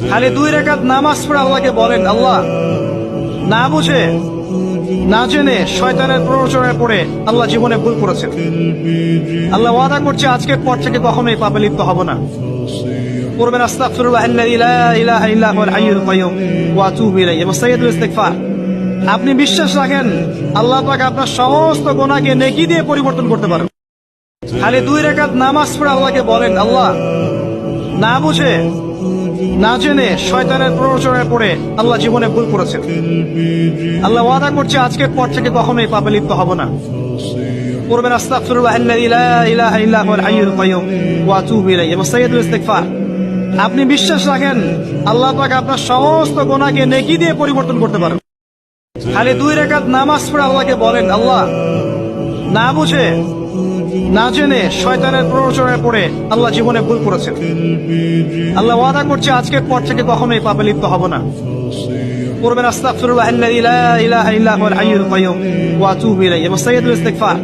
খালি 2 রাকাত নামাজ পড়ে আল্লাহকে বলেন, আল্লাহ না বুঝে না জেনে শয়তানের প্ররোচনায় পড়ে আল্লাহ জীবনে ভুল করেছেন। আল্লাহ ওয়াদা করছে আজকের পর থেকে কখনোই পাপে লিপ্ত হব না। পড়বেন আস্তাগফিরুল্লাহ আল্লাযী লা ইলাহা ইল্লা হুয়াল হাইয়ুল কাইয়্যুম ওয়া আতুবু ইলাইহি এবং সাইয়্যিদুল ইস্তিগফার। আপনি বিশ্বাস রাখেন আল্লাহ পাক আপনার সমস্ত গুনাহকে নেকি দিয়ে পরিবর্তন করতে পারেন। খালি 2 রাকাত নামাজ পড়ে আল্লাহকে বলেন, আল্লাহ না বুঝে না জেনে শয়তানের প্ররোচনায় পড়ে আল্লাহ জীবনে ভুল করেছেন। আল্লাহ ওয়াদা করছে আজকের পর থেকে কখনোই পাপে লিপ্ত হব না। পড়বেন আস্তাগফিরুল্লাহ আল্লাযী লা ইলাহা ইল্লা হুয়াল হাইয়ুল কাইয়্যুম ওয়া আতুবু ইলাইহি এবং সাইয়্যিদুল ইস্তিগফার। আপনি বিশ্বাস রাখেন আল্লাহ পাক আপনার সমস্ত গুনাহকে নেকি দিয়ে পরিবর্তন করতে পারেন। খালি 2 রাকাত নামাজ পড়ে আল্লাহকে বলেন, আল্লাহ না বুঝে না জেনে শয়তানের প্ররোচনায় পড়ে আল্লাহ জীবনে ভুল করেছেন। আল্লাহ ওয়াদা করছে আজকের পর থেকে কখনোই পাপে লিপ্ত হব না। পড়বেন আস্তাগফিরুল্লাহ আল্লাযী লা ইলাহা ইল্লা হুয়াল হাইয়ুল কাইয়্যুম ওয়া আতুবু ইলাইহি এবং সাইয়্যিদুল ইস্তিগফার।